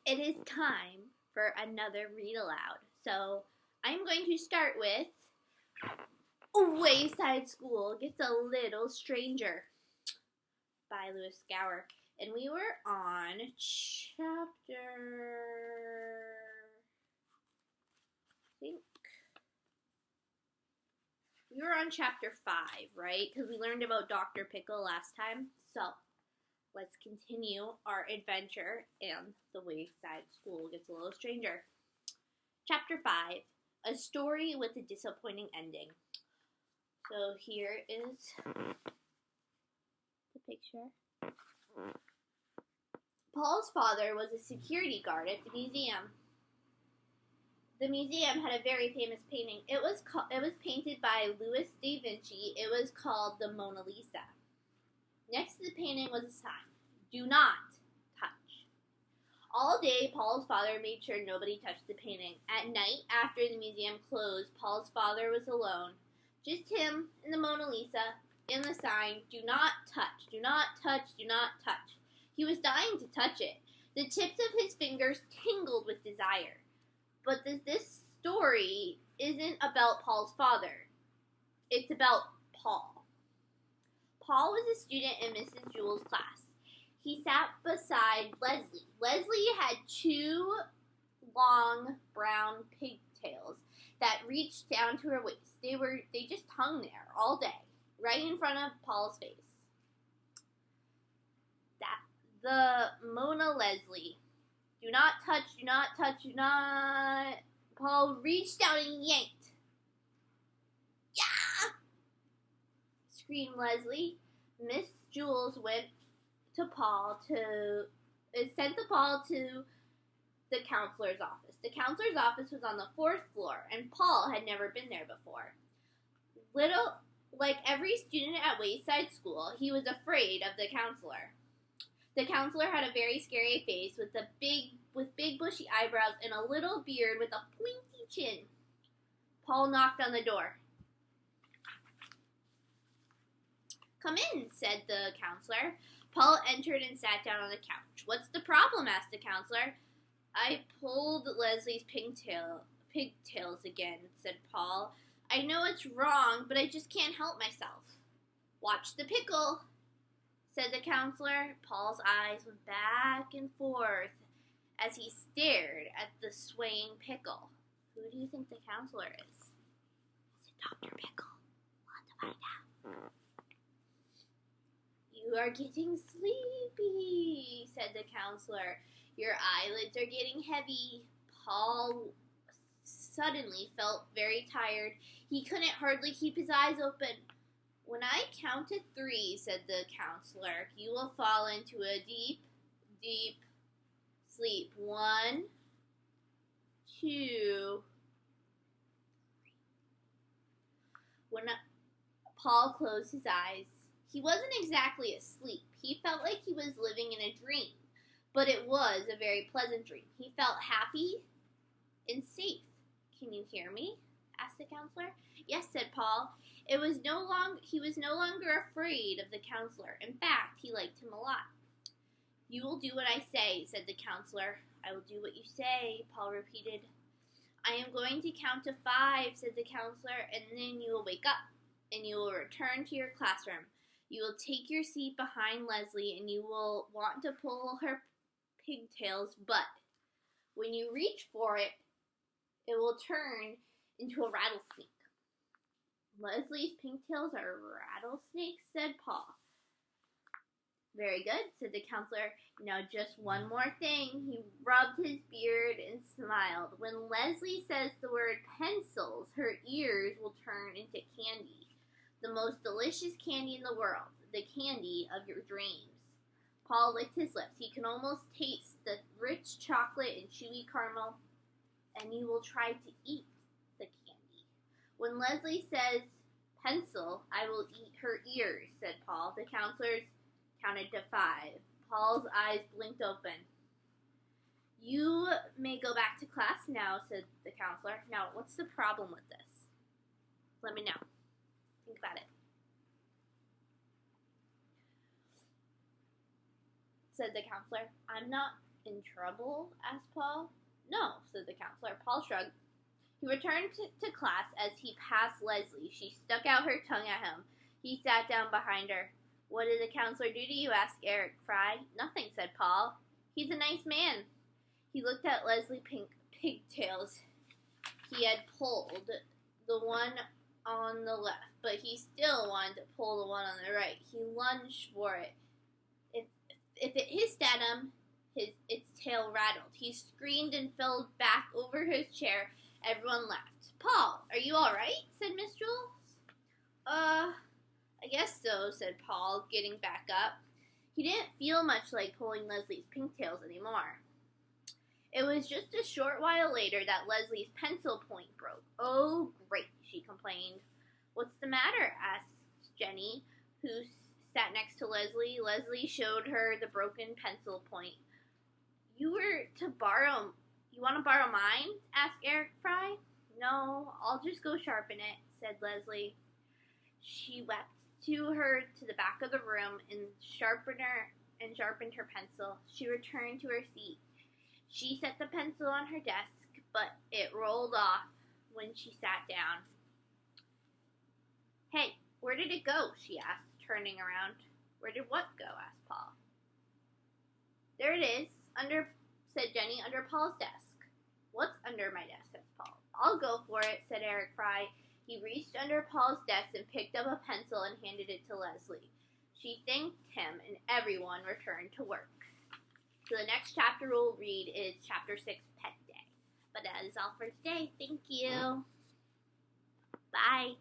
It is time for another read aloud. So I'm going to start with Wayside School Gets a Little Stranger by Lewis Gower. And we were on chapter 5, right? Because we learned about Dr. Pickle last time. So let's continue our adventure in the Wayside School Gets a Little Stranger. Chapter 5, A Story with a Disappointing Ending. So here is the picture. Paul's father was a security guard at the museum. The museum had a very famous painting. It was painted by Louis da Vinci. It was called the Mona Lisa. Next to the painting was a sign, "Do not touch." All day, Paul's father made sure nobody touched the painting. At night, after the museum closed, Paul's father was alone. Just him and the Mona Lisa and the sign, "Do not touch, do not touch, do not touch." He was dying to touch it. The tips of his fingers tingled with desire. But this story isn't about Paul's father. It's about Paul. Paul was a student in Mrs. Jewell's class. He sat beside Leslie. Leslie had two long brown pigtails that reached down to her waist. They just hung there all day, right in front of Paul's face. The Mona Leslie. "Do not touch, do not touch, do not." Paul reached down and yanked. "Yeah!" screamed Leslie. Miss Jules went to sent Paul to the counselor's office. The counselor's office was on the 4th floor, and Paul had never been there before. Like every student at Wayside School, he was afraid of the counselor. The counselor had a very scary face with big bushy eyebrows and a little beard with a pointy chin. Paul knocked on the door. "Come in," said the counselor. Paul entered and sat down on the couch. "What's the problem?" asked the counselor. "I pulled Leslie's pigtails again," said Paul. "I know it's wrong, but I just can't help myself." "Watch the pickle," said the counselor. Paul's eyes went back and forth as he stared at the swaying Pickle. Who do you think the counselor is? Is it Dr. Pickle? We'll have to find out. "You are getting sleepy," said the counselor. "Your eyelids are getting heavy." Paul suddenly felt very tired. He couldn't hardly keep his eyes open. "When I count to 3, said the counselor, "you will fall into a deep, deep sleep. 1, 2, 3. When Paul closed his eyes, he wasn't exactly asleep. He felt like he was living in a dream, but it was a very pleasant dream. He felt happy and safe. "Can you hear me?" asked the counselor. "Yes," said Paul. He was no longer afraid of the counselor. In fact, he liked him a lot. "You will do what I say," said the counselor. "I will do what you say," Paul repeated. "I am going to count to 5, said the counselor, "and then you will wake up, and you will return to your classroom. You will take your seat behind Leslie, and you will want to pull her pigtails, but when you reach for it, it will turn into a rattlesnake." "Leslie's pigtails are rattlesnakes," said Paul. "Very good," said the counselor. "Now just one more thing." He rubbed his beard and smiled. "When Leslie says the word pencils, her ears will turn into candy. The most delicious candy in the world. The candy of your dreams." Paul licked his lips. He could almost taste the rich chocolate and chewy caramel. "And you will try to eat the candy." "When Leslie says pencil, I will eat her ears," said Paul. The counselors counted to 5. Paul's eyes blinked open. "You may go back to class now," said the counselor. "Now, what's the problem with this? Let me know. Think about it." said the counselor. "I'm not In trouble? Asked Paul. No, said the counselor. Paul shrugged. He returned to class. As he passed Leslie, she stuck out her tongue at him. He sat down behind her. What did the counselor do to you? Asked Eric Fry. Nothing, said Paul. He's a nice man. He looked at Leslie Pigtails. He had pulled the one on the left, but he still wanted to pull the one on the right. He lunged for it. If it hissed at him, its tail rattled. He screamed and fell back over his chair. Everyone laughed. Paul, are you all right? Said Miss Jules. I guess so, said Paul, getting back up. He didn't feel much like pulling Leslie's pigtails anymore. It was just a short while later that Leslie's pencil point broke. Oh, great, she complained. What's the matter? Asked Jenny, who sat next to Leslie. Leslie showed her the broken pencil point. You want to borrow mine? Asked Eric Fry. No, I'll just go sharpen it, said Leslie. She went to the back of the room and sharpened her pencil. She returned to her seat. She set the pencil on her desk, but it rolled off when she sat down. Hey, where did it go? She asked, turning around. Where did what go? Asked Paul. There it is, said Jenny, under Paul's desk. What's under my desk? Asked Paul. I'll go for it, said Eric Fry. He reached under Paul's desk and picked up a pencil and handed it to Leslie. She thanked him, and everyone returned to work. So the next chapter we'll read is Chapter 6, Pet Day. But that is all for today. Thank you. Bye.